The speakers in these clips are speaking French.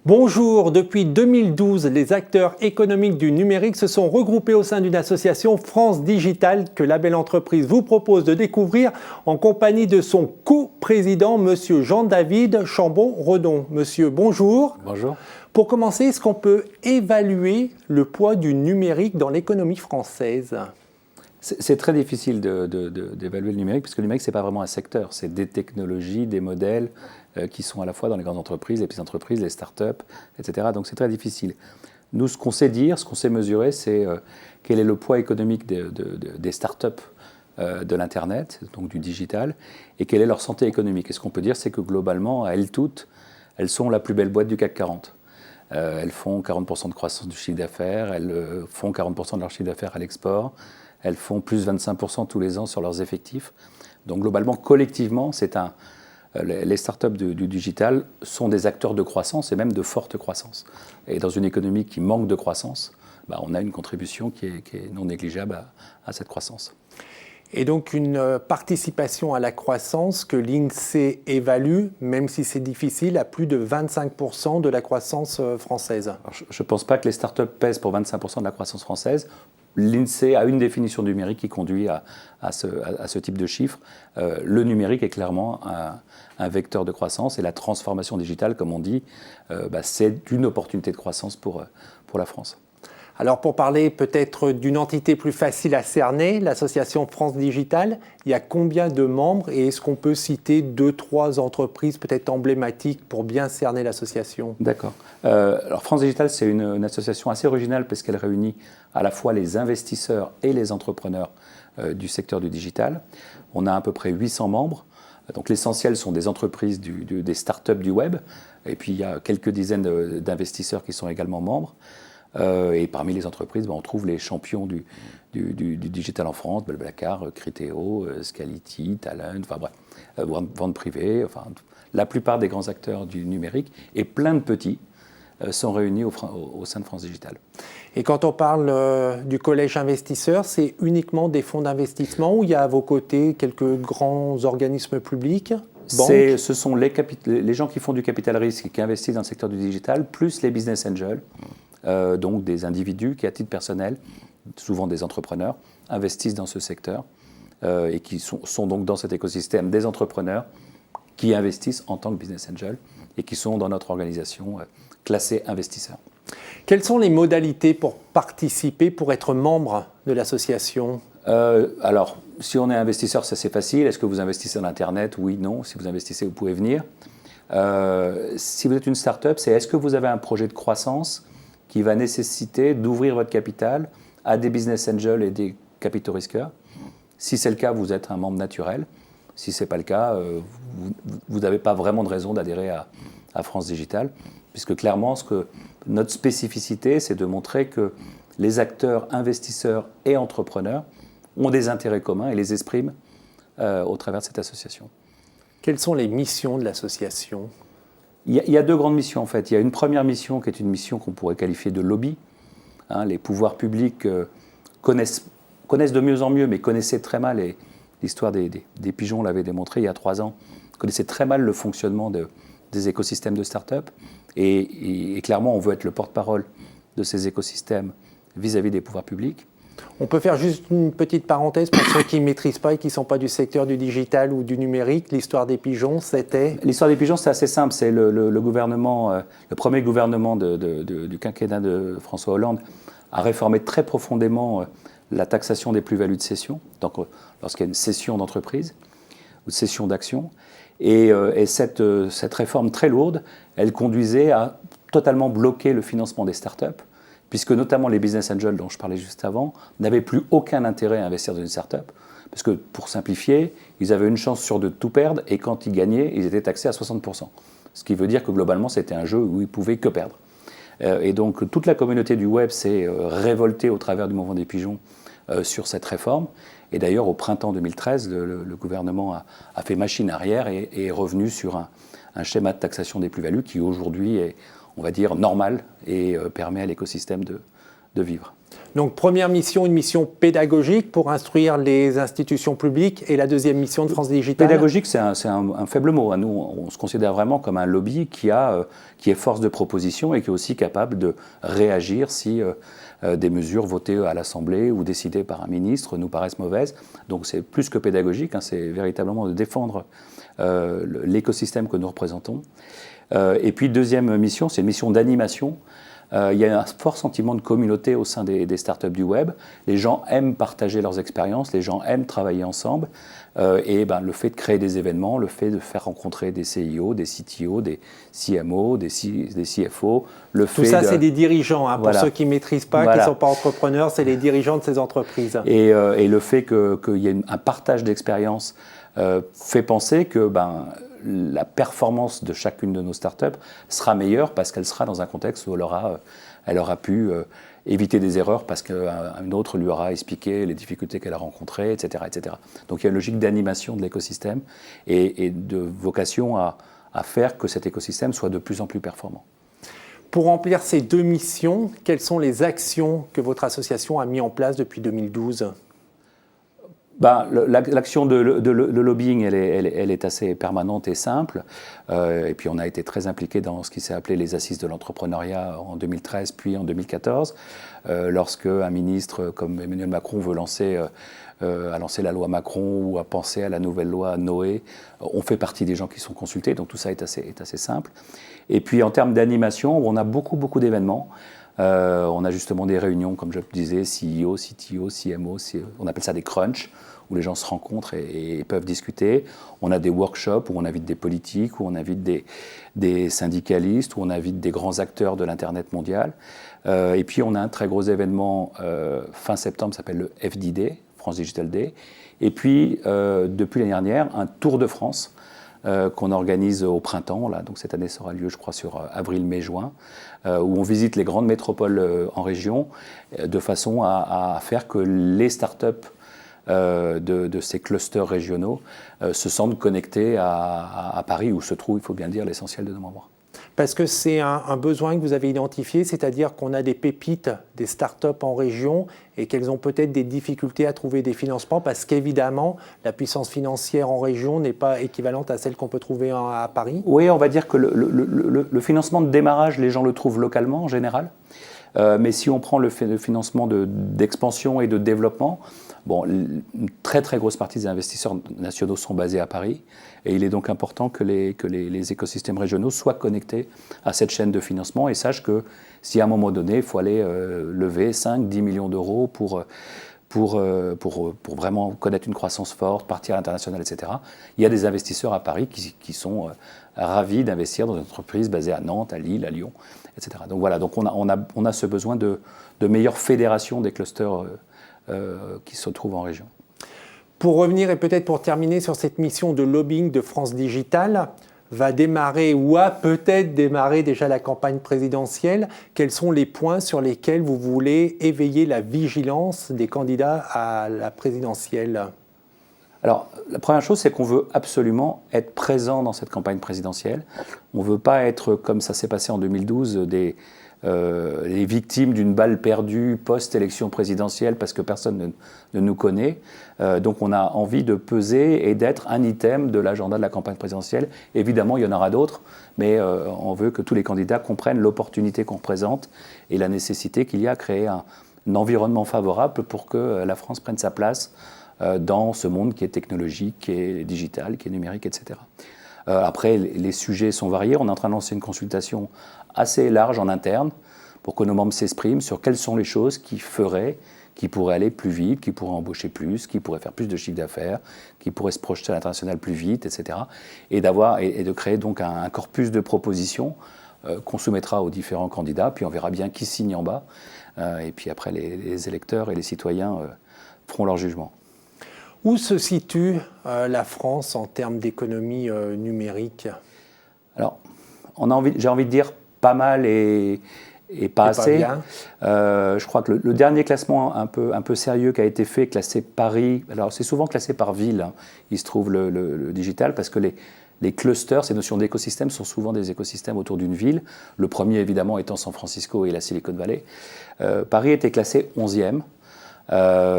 Bonjour, depuis 2012, les acteurs économiques du numérique se sont regroupés au sein d'une association France Digital que la belle entreprise vous propose de découvrir en compagnie de son co-président, Monsieur Jean-David Chambon-Redon. Monsieur, bonjour. Bonjour. Pour commencer, est-ce qu'on peut évaluer le poids du numérique dans l'économie française ? C'est très difficile d'évaluer le numérique, parce que le numérique, ce n'est pas vraiment un secteur. C'est des technologies, des modèles qui sont à la fois dans les grandes entreprises, les petites entreprises, les start-up, etc. Donc c'est très difficile. Nous, ce qu'on sait dire, ce qu'on sait mesurer, c'est quel est le poids économique des start-up de l'Internet, donc du digital, et quelle est leur santé économique. Et ce qu'on peut dire, c'est que globalement, à elles toutes, elles sont la plus belle boîte du CAC 40. Elles font 40% de croissance du chiffre d'affaires, elles font 40% de leur chiffre d'affaires à l'export, elles font plus 25% tous les ans sur leurs effectifs. Donc globalement, collectivement, les startups du digital sont des acteurs de croissance et même de forte croissance. Et dans une économie qui manque de croissance, on a une contribution qui est non négligeable à cette croissance. Et donc une participation à la croissance que l'INSEE évalue, même si c'est difficile, à plus de 25% de la croissance française. Alors, je ne pense pas que les startups pèsent pour 25% de la croissance française. L'INSEE a une définition du numérique qui conduit à ce type de chiffre. Le numérique est clairement un vecteur de croissance et la transformation digitale, comme on dit, c'est une opportunité de croissance pour la France. Alors pour parler peut-être d'une entité plus facile à cerner, l'association France Digital, il y a combien de membres et est-ce qu'on peut citer 2-3 entreprises peut-être emblématiques pour bien cerner l'association ? D'accord. Alors France Digital, c'est une association assez originale parce qu'elle réunit à la fois les investisseurs et les entrepreneurs du secteur du digital. On a à peu près 800 membres. Donc l'essentiel sont des entreprises, des startups du web. Et puis il y a quelques dizaines d'investisseurs qui sont également membres. Et parmi les entreprises, on trouve les champions du digital en France, Blablacar, Criteo, Scality, Talent, enfin bref, vente privée, enfin la plupart des grands acteurs du numérique et plein de petits sont réunis au sein de France Digital. Et quand on parle du collège investisseur, c'est uniquement des fonds d'investissement ou il y a à vos côtés quelques grands organismes publics ? Ce sont les gens qui font du capital risque et qui investissent dans le secteur du digital, plus les business angels. Donc des individus qui, à titre personnel, souvent des entrepreneurs, investissent dans ce secteur et qui sont donc dans cet écosystème des entrepreneurs qui investissent en tant que business angel et qui sont dans notre organisation classée investisseurs. Quelles sont les modalités pour participer, pour être membre de l'association ? Alors, si on est investisseur, ça c'est facile. Est-ce que vous investissez dans Internet ? Oui, non. Si vous investissez, vous pouvez venir. Si vous êtes une start-up, c'est est-ce que vous avez un projet de croissance qui va nécessiter d'ouvrir votre capital à des business angels et des capitaux risqueurs. Si c'est le cas, vous êtes un membre naturel. Si ce n'est pas le cas, vous n'avez pas vraiment de raison d'adhérer à France Digital, puisque clairement, notre spécificité, c'est de montrer que les acteurs investisseurs et entrepreneurs ont des intérêts communs et les expriment au travers de cette association. Quelles sont les missions de l'association ? Il y a deux grandes missions en fait. Il y a une première mission qui est une mission qu'on pourrait qualifier de lobby. Les pouvoirs publics connaissent de mieux en mieux, mais connaissaient très mal, et l'histoire des pigeons l'avait démontré il y a 3 ans, connaissaient très mal le fonctionnement des écosystèmes de start-up. Et clairement, on veut être le porte-parole de ces écosystèmes vis-à-vis des pouvoirs publics. On peut faire juste une petite parenthèse pour ceux qui ne maîtrisent pas et qui ne sont pas du secteur du digital ou du numérique. L'histoire des pigeons, c'était… L'histoire des pigeons, c'est assez simple. C'est le gouvernement, le premier gouvernement du quinquennat de François Hollande a réformé très profondément la taxation des plus-values de cession, donc lorsqu'il y a une cession d'entreprise ou cession d'actions. Et cette réforme très lourde, elle conduisait à totalement bloquer le financement des startups, puisque notamment les business angels dont je parlais juste avant n'avaient plus aucun intérêt à investir dans une start-up, parce que pour simplifier, ils avaient une chance sur 2 de tout perdre, et quand ils gagnaient, ils étaient taxés à 60%. Ce qui veut dire que globalement, c'était un jeu où ils ne pouvaient que perdre. Et donc toute la communauté du web s'est révoltée au travers du mouvement des pigeons sur cette réforme. Et d'ailleurs, au printemps 2013, le gouvernement a fait machine arrière et est revenu sur un schéma de taxation des plus-values qui aujourd'hui est, on va dire, normal et permet à l'écosystème de vivre. Donc première mission, une mission pédagogique pour instruire les institutions publiques, et la deuxième mission de France Digital. Pédagogique, c'est un faible mot. Nous, on se considère vraiment comme un lobby qui est force de proposition et qui est aussi capable de réagir si des mesures votées à l'Assemblée ou décidées par un ministre nous paraissent mauvaises. Donc c'est plus que pédagogique, c'est véritablement de défendre l'écosystème que nous représentons. Et puis deuxième mission, c'est une mission d'animation. Il y a un fort sentiment de communauté au sein des startups du web. Les gens aiment partager leurs expériences, les gens aiment travailler ensemble. Et le fait de créer des événements, le fait de faire rencontrer des CIO, des CTO, des CMO, des CFO, Tout ça, c'est des dirigeants. Pour voilà. ceux qui ne maîtrisent pas, qui ne sont pas entrepreneurs, c'est les dirigeants de ces entreprises. Et le fait qu'il y ait un partage d'expériences fait penser que la performance de chacune de nos startups sera meilleure parce qu'elle sera dans un contexte où elle aura pu éviter des erreurs parce qu'un autre lui aura expliqué les difficultés qu'elle a rencontrées, etc., etc. Donc il y a une logique d'animation de l'écosystème et de vocation à faire que cet écosystème soit de plus en plus performant. Pour remplir ces deux missions, quelles sont les actions que votre association a mises en place depuis 2012 ? L'action de lobbying, elle est assez permanente et simple. Et puis on a été très impliqué dans ce qui s'est appelé les Assises de l'entrepreneuriat en 2013 puis en 2014, lorsque un ministre comme Emmanuel Macron veut a lancé la loi Macron ou a pensé à la nouvelle loi Noé. On fait partie des gens qui sont consultés, donc tout ça est assez simple. Et puis en termes d'animation, on a beaucoup d'événements. On a justement des réunions, comme je disais, CEO, CTO, CMO, on appelle ça des crunchs, où les gens se rencontrent et peuvent discuter. On a des workshops où on invite des politiques, où on invite des syndicalistes, où on invite des grands acteurs de l'Internet mondial. Et puis on a un très gros événement fin septembre, ça s'appelle le FDD, France Digital Day. Et puis, depuis l'année dernière, un Tour de France qu'on organise au printemps. Donc cette année, ça aura lieu, je crois, sur avril, mai, juin, où on visite les grandes métropoles en région de façon à faire que les startups de ces clusters régionaux se sentent connectés à Paris, où se trouve, il faut bien dire, l'essentiel de nos membres. Parce que c'est un besoin que vous avez identifié, c'est-à-dire qu'on a des pépites, des startups en région et qu'elles ont peut-être des difficultés à trouver des financements parce qu'évidemment, la puissance financière en région n'est pas équivalente à celle qu'on peut trouver à Paris. Oui, on va dire que le financement de démarrage, les gens le trouvent localement en général. Mais si on prend le financement d'expansion et de développement, une très très grosse partie des investisseurs nationaux sont basés à Paris et il est donc important que les écosystèmes régionaux soient connectés à cette chaîne de financement et sachent que si à un moment donné il faut aller lever 5-10 millions d'euros pour vraiment connaître une croissance forte, partir à l'international, etc. Il y a des investisseurs à Paris qui sont ravis d'investir dans une entreprise basée à Nantes, à Lille, à Lyon, etc. Donc voilà, donc on a ce besoin de meilleure fédération des clusters qui se trouvent en région. Pour revenir et peut-être pour terminer sur cette mission de lobbying de France Digital, va démarrer ou a peut-être démarré déjà la campagne présidentielle. Quels sont les points sur lesquels vous voulez éveiller la vigilance des candidats à la présidentielle ? Alors, la première chose, c'est qu'on veut absolument être présent dans cette campagne présidentielle. On ne veut pas être, comme ça s'est passé en 2012, les victimes d'une balle perdue post-élection présidentielle parce que personne ne nous connaît. Donc on a envie de peser et d'être un item de l'agenda de la campagne présidentielle. Évidemment, il y en aura d'autres, mais on veut que tous les candidats comprennent l'opportunité qu'on représente et la nécessité qu'il y a à créer un environnement favorable pour que la France prenne sa place dans ce monde qui est technologique, qui est digital, qui est numérique, etc. Après, les sujets sont variés. On est en train de lancer une consultation assez large en interne pour que nos membres s'expriment sur quelles sont les choses qui pourraient aller plus vite, qui pourraient embaucher plus, qui pourraient faire plus de chiffre d'affaires, qui pourraient se projeter à l'international plus vite, etc. Et de créer donc un corpus de propositions qu'on soumettra aux différents candidats, puis on verra bien qui signe en bas. Et puis après, les électeurs et les citoyens feront leur jugement. Où se situe la France en termes d'économie numérique ? Alors, j'ai envie de dire pas mal et pas assez. Je crois que le dernier classement un peu sérieux qui a été fait, classé Paris, alors c'est souvent classé par ville, il se trouve le digital, parce que les clusters, ces notions d'écosystème sont souvent des écosystèmes autour d'une ville. Le premier, évidemment, étant San Francisco et la Silicon Valley. Paris était classé 11e.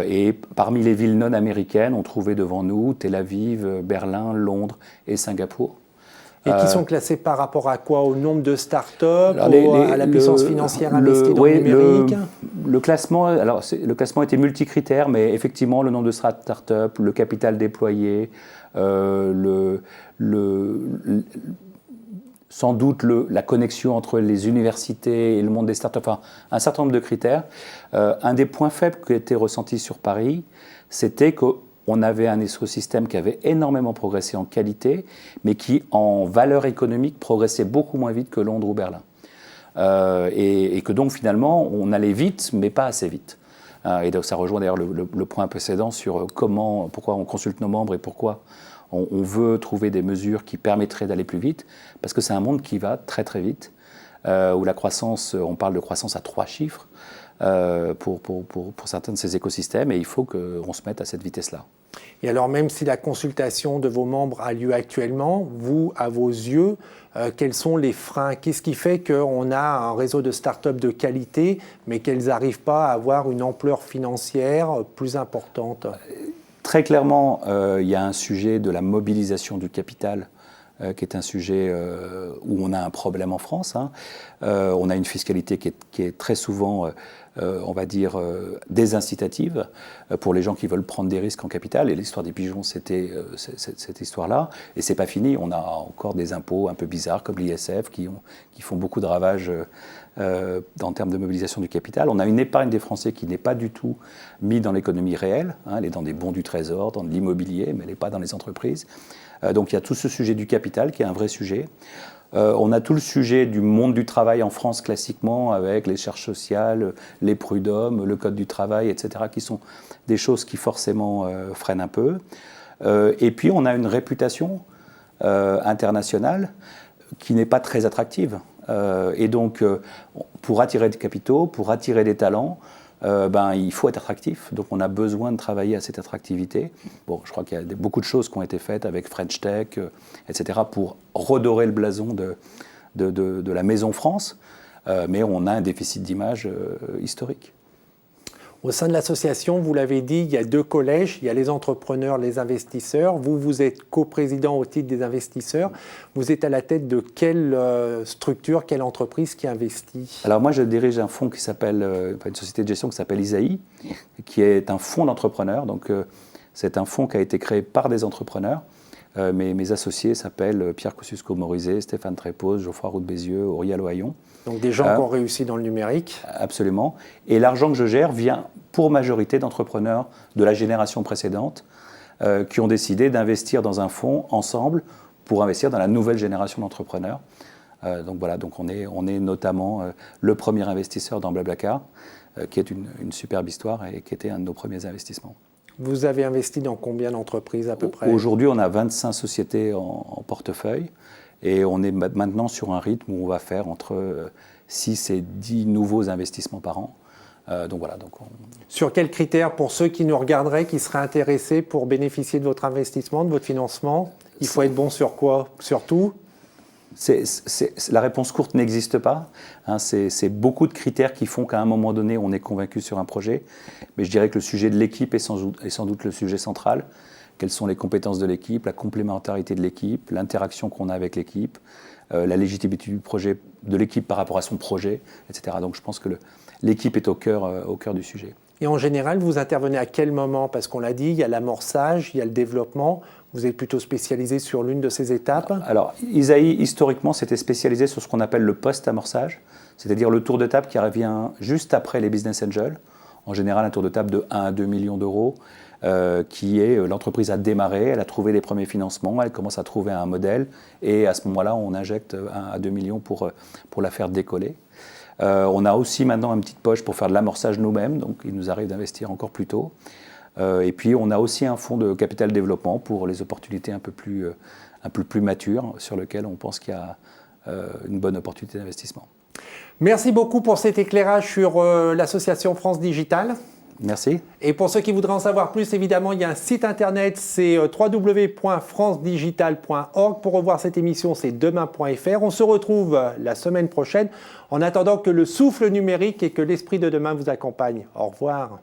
Et parmi les villes non américaines, on trouvait devant nous Tel Aviv, Berlin, Londres et Singapour. Et qui sont classés par rapport à quoi? Au nombre de startups, à la puissance financière investie dans le numérique? Le classement était multicritère, mais effectivement, le nombre de startups, le capital déployé, sans doute la connexion entre les universités et le monde des startups, enfin, un certain nombre de critères. Un des points faibles qui était ressenti sur Paris, c'était qu'on avait un écosystème qui avait énormément progressé en qualité, mais qui, en valeur économique, progressait beaucoup moins vite que Londres ou Berlin. Et que donc, finalement, on allait vite, mais pas assez vite. Et donc, ça rejoint d'ailleurs le point précédent sur pourquoi on consulte nos membres et pourquoi on veut trouver des mesures qui permettraient d'aller plus vite, parce que c'est un monde qui va très très vite, où la croissance, on parle de croissance à 3 chiffres pour certains de ces écosystèmes, et il faut qu'on se mette à cette vitesse-là. Et alors, même si la consultation de vos membres a lieu actuellement, vous, à vos yeux, quels sont les freins? Qu'est-ce qui fait qu'on a un réseau de start-up de qualité, mais qu'elles n'arrivent pas à avoir une ampleur financière plus importante? Très clairement, il y a un sujet de la mobilisation du capital qui est un sujet où on a un problème en France. On a une fiscalité qui est très souvent, on va dire, désincitative pour les gens qui veulent prendre des risques en capital. Et l'histoire des pigeons, c'était cette histoire-là. Et c'est pas fini. On a encore des impôts un peu bizarres comme l'ISF qui font beaucoup de ravages en termes de mobilisation du capital. On a une épargne des Français qui n'est pas du tout mise dans l'économie réelle. Elle est dans des bons du trésor, dans de l'immobilier, mais elle n'est pas dans les entreprises. Donc il y a tout ce sujet du capital qui est un vrai sujet. On a tout le sujet du monde du travail en France classiquement avec les charges sociales, les prud'hommes, le code du travail, etc. qui sont des choses qui forcément freinent un peu. Et puis on a une réputation internationale qui n'est pas très attractive. Et donc pour attirer des capitaux, pour attirer des talents, il faut être attractif. Donc on a besoin de travailler à cette attractivité. Bon, je crois qu'il y a beaucoup de choses qui ont été faites avec French Tech, etc. pour redorer le blason de la maison France. Mais on a un déficit d'image historique. Au sein de l'association, vous l'avez dit, il y a 2 collèges, il y a les entrepreneurs, les investisseurs. Vous êtes coprésident au titre des investisseurs. Vous êtes à la tête de quelle structure, quelle entreprise qui investit? Alors moi, je dirige un fonds qui s'appelle, une société de gestion qui s'appelle Isaïe, qui est un fonds d'entrepreneurs. Donc c'est un fonds qui a été créé par des entrepreneurs. Mes associés s'appellent Pierre Kosciusko-Morizet, Stéphane Trépoz, Geoffroy Roux de Bézieux, Auriel Ohaillon. Donc des gens qui ont réussi dans le numérique. Absolument. Et l'argent que je gère vient pour majorité d'entrepreneurs de la génération précédente qui ont décidé d'investir dans un fonds ensemble pour investir dans la nouvelle génération d'entrepreneurs. Donc voilà, donc on est notamment le premier investisseur dans Blablacar, qui est une superbe histoire et qui était un de nos premiers investissements. Vous avez investi dans combien d'entreprises à peu près? Aujourd'hui, on a 25 sociétés en portefeuille et on est maintenant sur un rythme où on va faire entre 6 et 10 nouveaux investissements par an. Donc voilà. Sur quels critères, pour ceux qui nous regarderaient, qui seraient intéressés pour bénéficier de votre investissement, de votre financement, il faut être bon sur quoi? Sur tout? La réponse courte n'existe pas. C'est beaucoup de critères qui font qu'à un moment donné, on est convaincu sur un projet. Mais je dirais que le sujet de l'équipe est sans doute le sujet central. Quelles sont les compétences de l'équipe, la complémentarité de l'équipe, l'interaction qu'on a avec l'équipe, la légitimité du projet, de l'équipe par rapport à son projet, etc. Donc je pense que l'équipe est au cœur du sujet. Et en général, vous intervenez à quel moment? Parce qu'on l'a dit, il y a l'amorçage, il y a le développement. Vous êtes plutôt spécialisé sur l'une de ces étapes? Alors, Isaïe, historiquement, s'était spécialisé sur ce qu'on appelle le post-amorçage, c'est-à-dire le tour de table qui revient juste après les business angels. En général, un tour de table de 1 à 2 millions d'euros, qui est l'entreprise a démarré, elle a trouvé les premiers financements, elle commence à trouver un modèle, et à ce moment-là, on injecte 1 à 2 millions pour la faire décoller. On a aussi maintenant une petite poche pour faire de l'amorçage nous-mêmes, donc il nous arrive d'investir encore plus tôt. Et puis on a aussi un fonds de capital développement pour les opportunités un peu plus matures, sur lequel on pense qu'il y a une bonne opportunité d'investissement. Merci beaucoup pour cet éclairage sur l'association France Digital. Merci. Et pour ceux qui voudraient en savoir plus, évidemment, il y a un site internet, c'est www.francedigital.org. Pour revoir cette émission, c'est demain.fr. On se retrouve la semaine prochaine. En attendant, que le souffle numérique et que l'esprit de demain vous accompagnent. Au revoir.